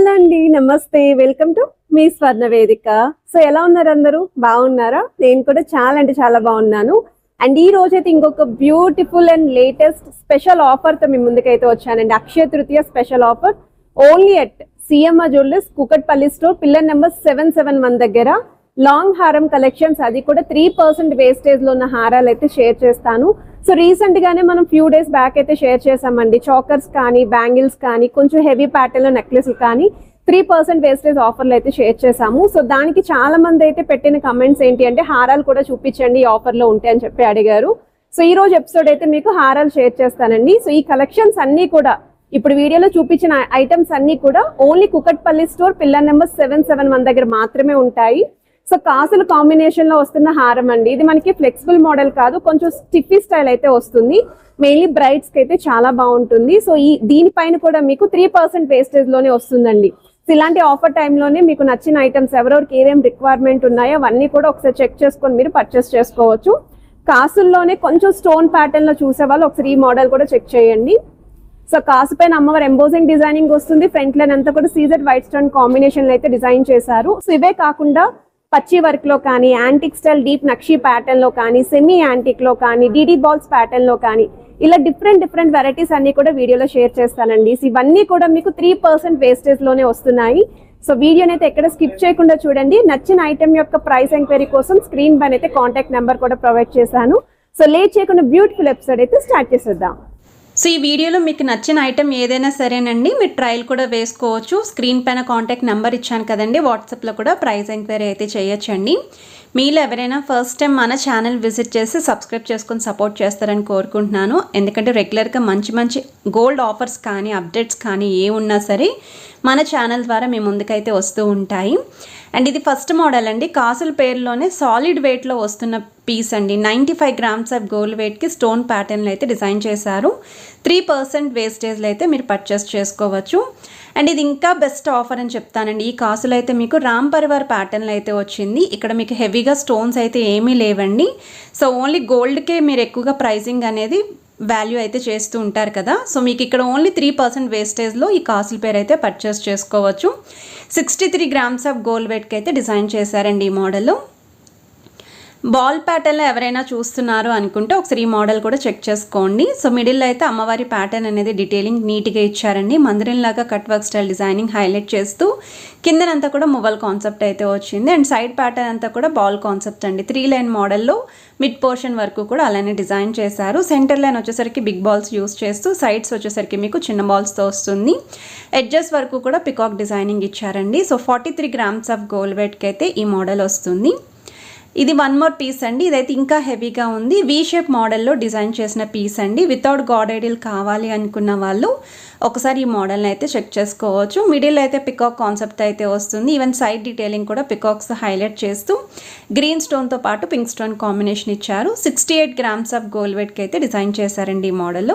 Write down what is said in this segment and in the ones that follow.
Hello అండి, నమస్తే. Welcome to me స్వర్ణ వేదిక. సో ఎలా ఉన్నారు అందరూ? బాగున్నారా? నేను కూడా చాలా అంటే చాలా బాగున్నాను. అండ్ ఈ రోజైతే ఇంకొక beautiful and latest special offer తో మీ ముందుకైతే వచ్చానండి. Akshaya Tritiya special offer only at CMR jewellers, Kukatpally store, pillar number 77 మన దగ్గర లాంగ్ హారం కలెక్షన్స్, అది కూడా 3% వేస్టేజ్ లో ఉన్న హారాలు అయితే షేర్ చేస్తాను. సో రీసెంట్ గానే మనం ఫ్యూ డేస్ బ్యాక్ అయితే షేర్ చేసామండి. చాకర్స్ కానీ, బ్యాంగిల్స్ కానీ, కొంచెం హెవీ ప్యాటర్న్ లో నెక్లెస్ కానీ 3% వేస్టేజ్ ఆఫర్లు అయితే షేర్ చేసాము. సో దానికి చాలా మంది అయితే పెట్టిన కమెంట్స్ ఏంటి అంటే హారాలు కూడా చూపించండి ఈ ఆఫర్ లో ఉంటాయి అని చెప్పి అడిగారు. సో ఈ రోజు ఎపిసోడ్ అయితే మీకు హారాలు షేర్ చేస్తానండి. సో ఈ కలెక్షన్స్ అన్ని కూడా ఇప్పుడు వీడియోలో చూపించిన ఐటమ్స్ అన్ని కూడా only Kukatpally store, pillar number 77 మన దగ్గర మాత్రమే ఉంటాయి. సో కాసుల కాంబినేషన్ లో వస్తున్న హారం అండి. ఇది మనకి ఫ్లెక్సిబుల్ మోడల్ కాదు, కొంచెం స్టిఫీ స్టైల్ అయితే వస్తుంది. మెయిన్లీ బ్రైడ్స్ కి అయితే చాలా బాగుంటుంది. సో దీనిపైన కూడా మీకు 3% వేస్టేజ్ లోనే వస్తుందండి. సో ఇలాంటి ఆఫర్ టైంలోనే మీకు నచ్చిన ఐటమ్స్ ఎవరెవరికి ఏమేమి రిక్వైర్మెంట్ ఉన్నాయో అవన్నీ కూడా ఒకసారి చెక్ చేసుకొని మీరు పర్చేస్ చేసుకోవచ్చు. కాసుల్లోనే కొంచెం స్టోన్ ప్యాటర్న్ లో చూసే వాళ్ళు ఒకసారి ఈ మోడల్ కూడా చెక్ చేయండి. సో కాసు పైన అమ్మవారి ఎంబోజింగ్ డిజైనింగ్ వస్తుంది. ఫ్రంట్ లైన్ అంతా కూడా సీజెడ్ వైట్ స్టోన్ కాంబినేషన్ లో అయితే డిజైన్ చేశారు. సో ఇవే కాకుండా పచ్చి వర్క్ లో కానీ, యాంటిక్ స్టైల్ డీప్ నక్షి ప్యాటర్న్ లో కానీ, సెమీ యాంటిక్ లో కానీ, డిడి బాల్స్ ప్యాటర్న్ లో కానీ, ఇలా డిఫరెంట్ వెరైటీస్ అన్ని కూడా వీడియోలో షేర్ చేస్తానండి. సో ఇవన్నీ కూడా మీకు 3% వేస్టేజ్ లోనే వస్తున్నాయి. సో వీడియోని అయితే ఎక్కడ స్కిప్ చేయకుండా చూడండి. నచ్చిన ఐటమ్ యొక్క ప్రైస్ ఎంక్వైరీ కోసం స్క్రీన్ పైన అయితే కాంటాక్ట్ నెంబర్ కూడా ప్రొవైడ్ చేశాను. సో లేట్ చేయకుండా బ్యూటిఫుల్ ఎపిసోడ్ అయితే స్టార్ట్ చేసేద్దాం. సో ఈ వీడియోలో మీకు నచ్చిన ఐటమ్ ఏదైనా సరేనండి, మీరు ట్రయల్ కూడా వేసుకోవచ్చు. స్క్రీన్ పైన కాంటాక్ట్ నెంబర్ ఇచ్చాను కదండి, వాట్సాప్లో కూడా ప్రైస్ ఎంక్వైరీ అయితే చేయొచ్చండి. మీలో ఎవరైనా ఫస్ట్ టైం మన ఛానల్ విజిట్ చేసి సబ్స్క్రైబ్ చేసుకొని సపోర్ట్ చేస్తారని కోరుకుంటున్నాను. ఎందుకంటే రెగ్యులర్గా మంచి గోల్డ్ ఆఫర్స్ కానీ, అప్డేట్స్ కానీ ఏ ఉన్నా సరే మన ఛానల్ ద్వారా మీ ముందుకైతే వస్తూ ఉంటాయి. అండ్ ఇది ఫస్ట్ మోడల్ అండి. కాసుల పేరులోనే సాలిడ్ వెయిట్లో వస్తున్న పీస్ అండి. 95 గ్రామ్స్ ఆఫ్ గోల్డ్ వెయిట్కి స్టోన్ ప్యాటర్న్లో అయితే డిజైన్ చేశారు. 3% వేస్టేజ్లో అయితే మీరు పర్చేస్ చేసుకోవచ్చు. అండ్ ఇది ఇంకా బెస్ట్ ఆఫర్ అని చెప్తానండి. ఈ కాసులు అయితే మీకు రామ్ పరివార్ ప్యాటర్న్లో అయితే వచ్చింది. ఇక్కడ మీకు హెవీగా స్టోన్స్ అయితే ఏమీ లేవండి. సో ఓన్లీ గోల్డ్కే మీరు ఎక్కువగా ప్రైజింగ్ అనేది వాల్యూ అయితే చేస్తూ ఉంటారు కదా. సో మీకు ఇక్కడ ఓన్లీ 3% వేస్టేజ్లో ఈ కాసుల పేరు అయితే పర్చేస్ చేసుకోవచ్చు. 63 గ్రామ్స్ ఆఫ్ గోల్డ్ వెయిట్కి అయితే డిజైన్ చేశారండి ఈ మోడల్. బాల్ ప్యాటర్న్లో ఎవరైనా చూస్తున్నారు అనుకుంటే ఒకసారి ఈ మోడల్ కూడా చెక్ చేసుకోండి. సో మిడిల్లో అయితే అమ్మవారి ప్యాటర్న్ అనేది డీటెయిలింగ్ నీట్గా ఇచ్చారండి. మందిరంలాగా cut work style designing highlight చేస్తూ కిందనంతా కూడా మువ్వల్ కాన్సెప్ట్ అయితే వచ్చింది. అండ్ సైడ్ ప్యాటర్న్ అంతా కూడా బాల్ కాన్సెప్ట్ అండి. 3 లైన్ మోడల్లో మిడ్ పోర్షన్ వరకు కూడా అలానే డిజైన్ చేశారు. సెంటర్ లైన్ వచ్చేసరికి బిగ్ బాల్స్ యూస్ చేస్తూ, సైడ్స్ వచ్చేసరికి మీకు చిన్న బాల్స్తో వస్తుంది. ఎడ్జెస్ వరకు కూడా పికాక్ డిజైనింగ్ ఇచ్చారండి. సో 43 గ్రామ్స్ ఆఫ్ గోల్డ్ వెయిట్కి అయితే ఈ మోడల్ వస్తుంది. ఇది వన్ మోర్ పీస్ అండి. ఇదైతే ఇంకా హెవీగా ఉంది. వీ షేప్ మోడల్లో డిజైన్ చేసిన పీస్ అండి. వితౌట్ గాడ్ ఐడియల్ కావాలి అనుకున్న వాళ్ళు ఒకసారి ఈ మోడల్ని అయితే చెక్ చేసుకోవచ్చు. మిడిల్ అయితే పికాక్ కాన్సెప్ట్ అయితే వస్తుంది. ఈవెన్ సైడ్ డీటెయిలింగ్ కూడా పికాక్స్ హైలైట్ చేస్తూ గ్రీన్ స్టోన్తో పాటు పింక్ స్టోన్ కాంబినేషన్ ఇచ్చారు. 68 గ్రామ్స్ ఆఫ్ గోల్డ్ వెయిట్కి అయితే డిజైన్ చేశారండి ఈ మోడల్.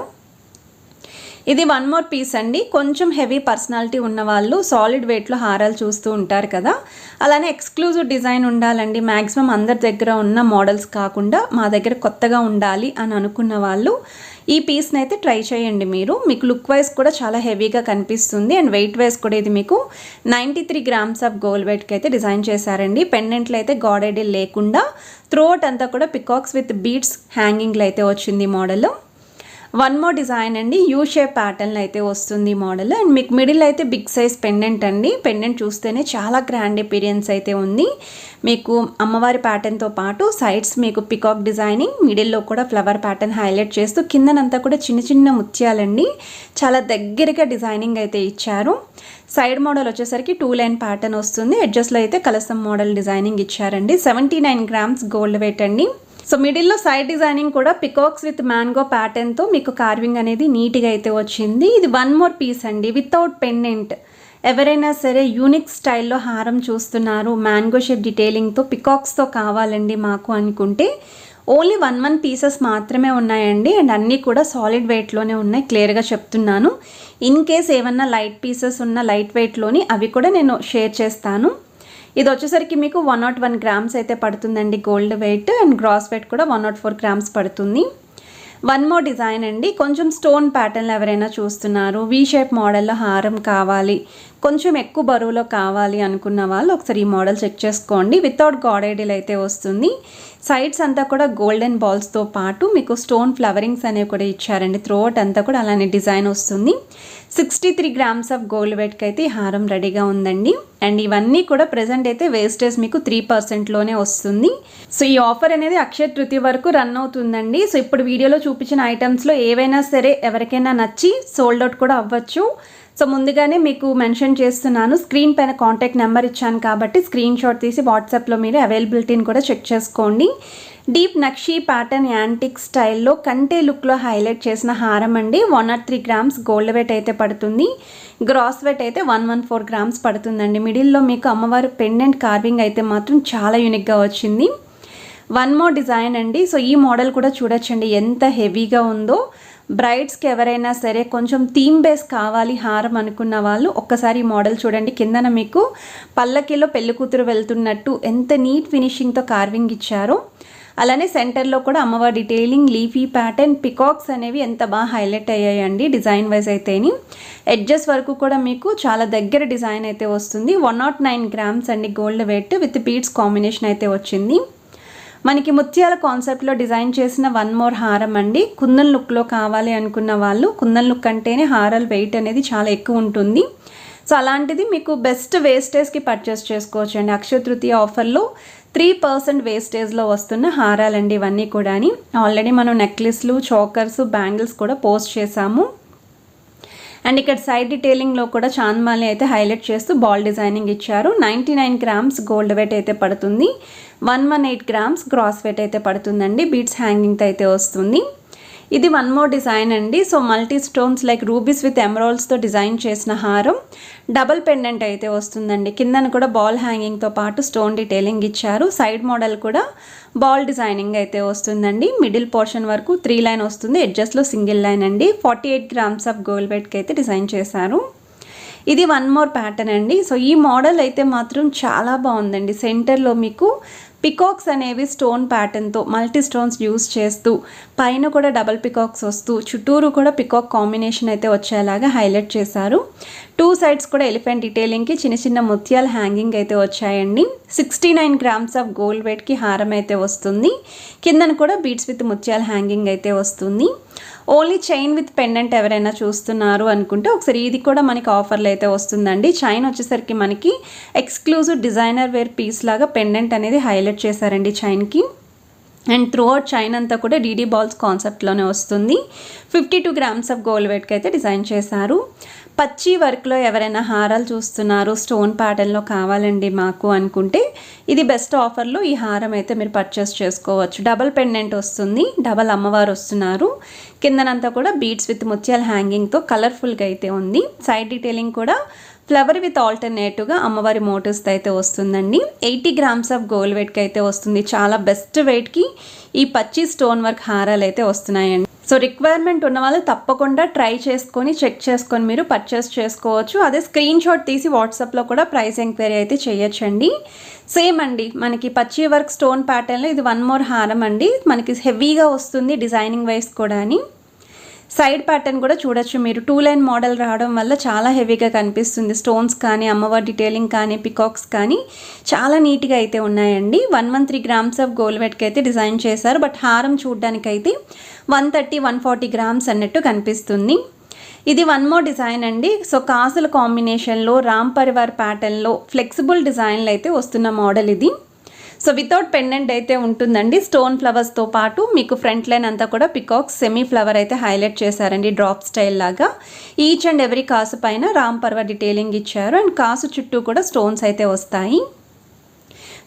ఇది వన్ మోర్ పీస్ అండి. కొంచెం హెవీ పర్సనాలిటీ ఉన్న వాళ్ళు సాలిడ్ వెయిట్లో హారాలు చూస్తూ ఉంటారు కదా, అలానే ఎక్స్క్లూజివ్ డిజైన్ ఉండాలండి. మ్యాక్సిమం అందరి దగ్గర ఉన్న మోడల్స్ కాకుండా మా దగ్గర కొత్తగా ఉండాలి అని అనుకున్న వాళ్ళు ఈ పీస్ని అయితే ట్రై చేయండి. మీకు లుక్ వైజ్ కూడా చాలా హెవీగా కనిపిస్తుంది. అండ్ వెయిట్ వైజ్ కూడా ఇది మీకు 93 గ్రామ్స్ ఆఫ్ గోల్డ్ వెయిట్కి అయితే డిజైన్ చేశారండి. పెండెంట్లు అయితే గాడ్ ఐడియల్ లేకుండా త్రోట్ అంతా కూడా పికాక్స్ విత్ బీడ్స్ హ్యాంగింగ్లో అయితే వచ్చింది మోడల్. వన్ మోర్ డిజైన్ అండి. యూ షేప్ ప్యాటర్న్లో అయితే వస్తుంది మోడల్. అండ్ మీకు మిడిల్ అయితే బిగ్ సైజ్ పెండెంట్ అండి. పెండెంట్ చూస్తేనే చాలా గ్రాండ్ అపీరియన్స్ అయితే ఉంది. మీకు అమ్మవారి ప్యాటర్న్తో పాటు సైడ్స్ మీకు పికాక్ డిజైనింగ్, మిడిల్లో కూడా ఫ్లవర్ ప్యాటర్న్ హైలైట్ చేస్తూ కిందనంతా కూడా చిన్న ముత్యాలండి. చాలా దగ్గరగా డిజైనింగ్ అయితే ఇచ్చారు. సైడ్ మోడల్ వచ్చేసరికి 2 లైన్ ప్యాటర్న్ వస్తుంది. ఎడ్జస్ట్లో అయితే కలసం మోడల్ డిజైనింగ్ ఇచ్చారండి. 79 గ్రామ్స్ గోల్డ్ వెయిట్ అండి. సో మిడిల్లో సైడ్ డిజైనింగ్ కూడా పికాక్స్ విత్ మ్యాంగో ప్యాటర్న్తో మీకు కార్వింగ్ అనేది నీట్గా అయితే వచ్చింది. ఇది వన్ మోర్ పీస్ అండి. వితౌట్ పెండెంట్ ఎవరైనా సరే యూనిక్ స్టైల్లో హారం చూస్తున్నారు, మ్యాంగో షేప్ డీటెయిలింగ్తో పికాక్స్తో కావాలండి మాకు అనుకుంటే ఓన్లీ 1 పీసెస్ మాత్రమే ఉన్నాయండి. అండ్ అన్నీ కూడా సాలిడ్ వెయిట్లోనే ఉన్నాయి, క్లియర్గా చెప్తున్నాను. ఇన్ కేస్ ఏమన్నా లైట్ పీసెస్ ఉన్న లైట్ వెయిట్లోని అవి కూడా నేను షేర్ చేస్తాను. ఇది వచ్చేసరికి మీకు 101 గ్రామ్స్ అయితే పడుతుందండి gold weight. And gross weight కూడా 104 గ్రామ్స్ పడుతుంది. వన్ మోర్ డిజైన్ అండి. కొంచెం స్టోన్ ప్యాటర్న్లో ఎవరైనా చూస్తున్నారు, వీ షేప్ మోడల్లో హారం కావాలి, కొంచెం ఎక్కువ బరువులో కావాలి అనుకున్న వాళ్ళు ఒకసారి ఈ మోడల్ చెక్ చేసుకోండి. వితౌట్ గాడ్ ఐడియల్ అయితే వస్తుంది. సైడ్స్ అంతా కూడా గోల్డెన్ బాల్స్తో పాటు మీకు స్టోన్ ఫ్లవరింగ్స్ అనేవి కూడా ఇచ్చారండి. త్రోట్ అంతా కూడా అలానే డిజైన్ వస్తుంది. 63 గ్రామ్స్ ఆఫ్ గోల్డ్ వెయిట్కి అయితే ఈ హారం రెడీగా ఉందండి. అండ్ ఇవన్నీ కూడా ప్రెజెంట్ అయితే వేస్టేజ్ మీకు 3%లోనే వస్తుంది. సో ఈ ఆఫర్ అనేది అక్షయ తృతీయ వరకు రన్ అవుతుందండి. సో ఇప్పుడు వీడియోలో చూపించిన ఐటమ్స్లో ఏవైనా సరే ఎవరికైనా నచ్చి సోల్డ్ అవుట్ కూడా అవ్వచ్చు. సో ముందుగానే మీకు మెన్షన్ చేస్తున్నాను, స్క్రీన్ పైన కాంటాక్ట్ నెంబర్ ఇచ్చాను కాబట్టి స్క్రీన్ షాట్ తీసి వాట్సాప్లో మీరు అవైలబిలిటీని కూడా చెక్ చేసుకోండి. డీప్ నక్షీ ప్యాటర్న్ యాంటిక్ స్టైల్లో కంటే లుక్లో హైలైట్ చేసిన హారం అండి. 103 గ్రామ్స్ గోల్డ్ వెయిట్ అయితే పడుతుంది. గ్రాస్ వెయిట్ అయితే 114 గ్రామ్స్ పడుతుందండి. మిడిల్లో మీకు అమ్మవారి పెండెంట్ కార్వింగ్ అయితే మాత్రం చాలా యూనిక్గా వచ్చింది. వన్ మోర్ డిజైన్ అండి. సో ఈ మోడల్ కూడా చూడొచ్చండి ఎంత హెవీగా ఉందో. బ్రైడ్స్కి ఎవరైనా సరే కొంచెం థీమ్ బేస్ కావాలి హారం అనుకున్న వాళ్ళు ఒక్కసారి ఈ మోడల్ చూడండి. కిందన మీకు పల్లకిలో పెళ్లి కూతురు వెళ్తున్నట్టు ఎంత నీట్ ఫినిషింగ్తో కార్వింగ్ ఇచ్చారో, అలానే సెంటర్లో కూడా అమ్మవారి డీటెయిలింగ్, లీఫీ ప్యాటర్న్, పికాక్స్ అనేవి ఎంత బాగా హైలైట్ అయ్యాయండి డిజైన్ వైజ్ అయితేని. ఎడ్జెస్ వరకు కూడా మీకు చాలా దగ్గర డిజైన్ అయితే వస్తుంది. 109 గ్రామ్స్ అండి gold weight with beads combination అయితే వచ్చింది. మనకి ముత్యాల కాన్సెప్ట్లో డిజైన్ చేసిన వన్ మోర్ హారం అండి. కుందన్ లుక్లో కావాలి అనుకున్న వాళ్ళు కుందన్ లుక్ అంటేనే హారాల వెయిట్ అనేది చాలా ఎక్కువ ఉంటుంది. సో అలాంటిది మీకు బెస్ట్ వేస్టేజ్కి పర్చేస్ చేసుకోవచ్చు అండి. అక్షయ తృతీయ ఆఫర్లో 3% వేస్టేజ్లో వస్తున్న హారాలండి ఇవన్నీ కూడా. ఆల్రెడీ మనం నెక్లెస్లు, చోకర్స్, బ్యాంగిల్స్ కూడా పోస్ట్ చేసాము. అండ్ ఇక్కడ సైడ్ డీటెయిలింగ్లో కూడా చాంద్మాలి అయితే హైలైట్ చేస్తూ బాల్ డిజైనింగ్ ఇచ్చారు. 99 గ్రామ్స్ గోల్డ్ వెయిట్ అయితే పడుతుంది. 118 గ్రామ్స్ గ్రాస్ వెయిట్ అయితే పడుతుందండి. బీడ్స్ హ్యాంగింగ్తో అయితే వస్తుంది. ఇది వన్ మోర్ డిజైన్ అండి. So multi stones like rubies with ఎమరాల్డ్స్తో డిజైన్ చేసిన హారం. డబల్ పెండెంట్ అయితే వస్తుందండి. కిందన కూడా బాల్ హ్యాంగింగ్తో పాటు స్టోన్ డీటెయిలింగ్ ఇచ్చారు. సైడ్ మోడల్ కూడా బాల్ డిజైనింగ్ అయితే వస్తుందండి. మిడిల్ పోర్షన్ వరకు 3 లైన్ వస్తుంది. ఎడ్జస్ట్లో సింగిల్ లైన్ అండి. 48 గ్రామ్స్ ఆఫ్ గోల్డ్ వెయిట్కి అయితే డిజైన్ చేశారు. ఇది వన్ మోర్ ప్యాటర్న్ అండి. సో ఈ మోడల్ అయితే మాత్రం చాలా బాగుందండి. సెంటర్లో మీకు పికాక్స్ అనేవి స్టోన్ ప్యాటర్న్తో మల్టీ స్టోన్స్ యూస్ చేస్తూ పైన కూడా డబల్ పికాక్స్ వస్తూ చుట్టూరు కూడా పికాక్ కాంబినేషన్ అయితే వచ్చేలాగా హైలైట్ చేశారు. 2 సైడ్స్ కూడా ఎలిఫెంట్ డీటెయిలింగ్కి చిన్న చిన్న ముత్యాల హ్యాంగింగ్ అయితే వచ్చాయండి. 69 గ్రామ్స్ ఆఫ్ గోల్డ్ వెయిట్కి హారం అయితే వస్తుంది. కిందన కూడా బీడ్స్ విత్ ముత్యాల హ్యాంగింగ్ అయితే వస్తుంది. ఓన్లీ చైన్ విత్ పెండెంట్ ఎవరైనా చూస్తున్నారు అనుకుంటే ఒకసారి ఇది కూడా మనకి ఆఫర్లో అయితే వస్తుందండి. చైన్ వచ్చేసరికి మనకి ఎక్స్క్లూజివ్ డిజైనర్ వేర్ పీస్ లాగా పెండెంట్ అనేది హైలైట్ చేశారండి చైన్కి. అండ్ త్రూ అవుట్ చైన్ అంతా కూడా డీడీ బాల్స్ కాన్సెప్ట్లోనే వస్తుంది. 52 గ్రామ్స్ ఆఫ్ గోల్డ్ వెయిట్కి అయితే డిజైన్ చేశారు. పచ్చి వర్క్లో ఎవరైనా హారాలు చూస్తున్నారు, స్టోన్ ప్యాటర్న్లో కావాలండి మాకు అనుకుంటే ఇది బెస్ట్ ఆఫర్లో ఈ హారం అయితే మీరు పర్చేస్ చేసుకోవచ్చు. డబల్ పెండెంట్ వస్తుంది. డబల్ అమ్మవారు వస్తున్నారు. కిందనంతా కూడా బీడ్స్ విత్ ముత్యాల హ్యాంగింగ్తో కలర్ఫుల్గా అయితే ఉంది. సైడ్ డీటెయిలింగ్ కూడా ఫ్లవర్ విత్ ఆల్టర్నేటివ్గా అమ్మవారి మోటివ్స్తో అయితే వస్తుందండి. 80 గ్రామ్స్ ఆఫ్ గోల్డ్ వెయిట్కి అయితే వస్తుంది. చాలా బెస్ట్ వెయిట్కి ఈ పచ్చి స్టోన్ వర్క్ హారాలు అయితే వస్తున్నాయండి. సో రిక్వైర్మెంట్ ఉన్న వాళ్ళు తప్పకుండా ట్రై చేసుకొని చెక్ చేసుకొని మీరు పర్చేస్ చేసుకోవచ్చు. అదే స్క్రీన్ షాట్ తీసి వాట్సాప్లో కూడా ప్రైస్ ఎంక్వైరీ అయితే చేయొచ్చండి. సేమ్ అండి మనకి పచ్చి వర్క్ స్టోన్ ప్యాటర్న్లో ఇది వన్ మోర్ హారం అండి. మనకి హెవీగా వస్తుంది డిజైనింగ్ వైజ్ కూడా. సైడ్ ప్యాటర్న్ కూడా చూడొచ్చు మీరు. 2 లైన్ మోడల్ రావడం వల్ల చాలా హెవీగా కనిపిస్తుంది. స్టోన్స్ కానీ అమ్మవారి డీటెయిలింగ్ కానీ పికాక్స్ కానీ చాలా నీట్గా అయితే ఉన్నాయండి. 113 గ్రామ్స్ ఆఫ్ గోల్డ్ వెయిట్కి అయితే డిజైన్ చేశారు. బట్ హారం చూడడానికైతే 130-140 గ్రామ్స్ అన్నట్టు కనిపిస్తుంది. ఇది వన్ మోర్ డిజైన్ అండి. సో కాసుల కాంబినేషన్లో రామ్ పరివార్ ప్యాటర్న్లో ఫ్లెక్సిబుల్ డిజైన్లు అయితే వస్తున్న మోడల్ ఇది. సో వితౌట్ పెండెంట్ అయితే ఉంటుందండి. స్టోన్ ఫ్లవర్స్తో పాటు మీకు ఫ్రంట్ లైన్ అంతా కూడా పికాక్స్ సెమీ ఫ్లవర్ అయితే హైలైట్ చేశారండి డ్రాప్ స్టైల్ లాగా. ఈచ్ అండ్ ఎవరీ కాసు పైన రామ్ పర్వ డీటెయిలింగ్ ఇచ్చారు. అండ్ కాసు చుట్టూ కూడా స్టోన్స్ అయితే వస్తాయి.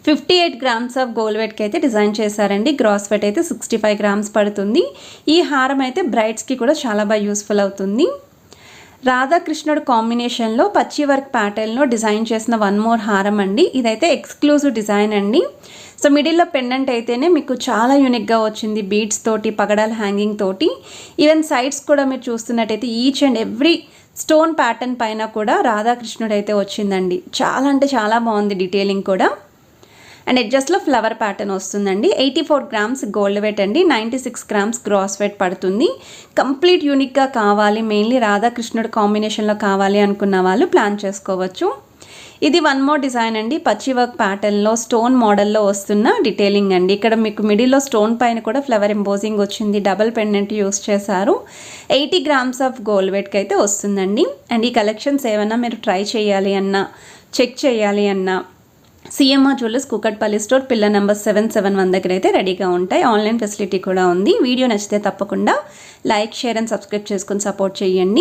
58 గ్రామ్స్ ఆఫ్ గోల్డ్ వెయిట్కి అయితే డిజైన్ చేశారండి. గ్రాస్ వెయిట్ అయితే 65 గ్రామ్స్ పడుతుంది. ఈ హారం అయితే బ్రైడ్స్కి కూడా చాలా బాగా యూస్ఫుల్ అవుతుంది. రాధాకృష్ణుడు కాంబినేషన్లో పచ్చి వర్క్ ప్యాటర్న్లో డిజైన్ చేసిన వన్ మోర్ హారం అండి. ఇదైతే ఎక్స్క్లూజివ్ డిజైన్ అండి. సో మిడిల్లో పెండెంట్ అయితేనే మీకు చాలా యూనిక్గా వచ్చింది. బీడ్స్ తోటి, పగడాల హ్యాంగింగ్ తోటి. ఈవెన్ సైడ్స్ కూడా మీరు చూస్తున్నట్టయితే each and every stone pattern పైన కూడా రాధాకృష్ణుడు అయితే వచ్చిందండి. చాలా అంటే చాలా బాగుంది డీటెయిలింగ్ కూడా. అండ్ ఎడ్జస్ట్లో ఫ్లవర్ ప్యాటర్న్ వస్తుందండి. 84 గ్రామ్స్ గోల్డ్ వెయిట్ అండి, 96 గ్రామ్స్ గ్రాస్ వెయిట్ పడుతుంది. కంప్లీట్ యూనిక్గా కావాలి, మెయిన్లీ రాధాకృష్ణుడు కాంబినేషన్లో కావాలి అనుకున్న వాళ్ళు ప్లాన్ చేసుకోవచ్చు. ఇది వన్ మోర్ డిజైన్ అండి, పచ్చి వర్క్ ప్యాటర్న్లో స్టోన్ మోడల్లో వస్తున్న డీటెయిలింగ్ అండి. ఇక్కడ మీకు మిడిల్లో స్టోన్ పైన కూడా ఫ్లవర్ ఎంబోజింగ్ వచ్చింది, డబల్ పెండెంట్ యూస్ చేశారు. 80 గ్రామ్స్ ఆఫ్ గోల్డ్ వెయిట్కి అయితే వస్తుందండి. అండ్ ఈ కలెక్షన్స్ ఏమైనా మీరు ట్రై చేయాలి అన్నా, చెక్ చేయాలి అన్నా CMR jewellers Kukatpally store pillar number 771 దగ్గర అయితే రెడీగా ఉంటాయి. ఆన్లైన్ ఫెసిలిటీ కూడా ఉంది. వీడియో నచ్చితే తప్పకుండా లైక్, షేర్ అండ్ సబ్స్క్రైబ్ చేసుకొని సపోర్ట్ చేయండి.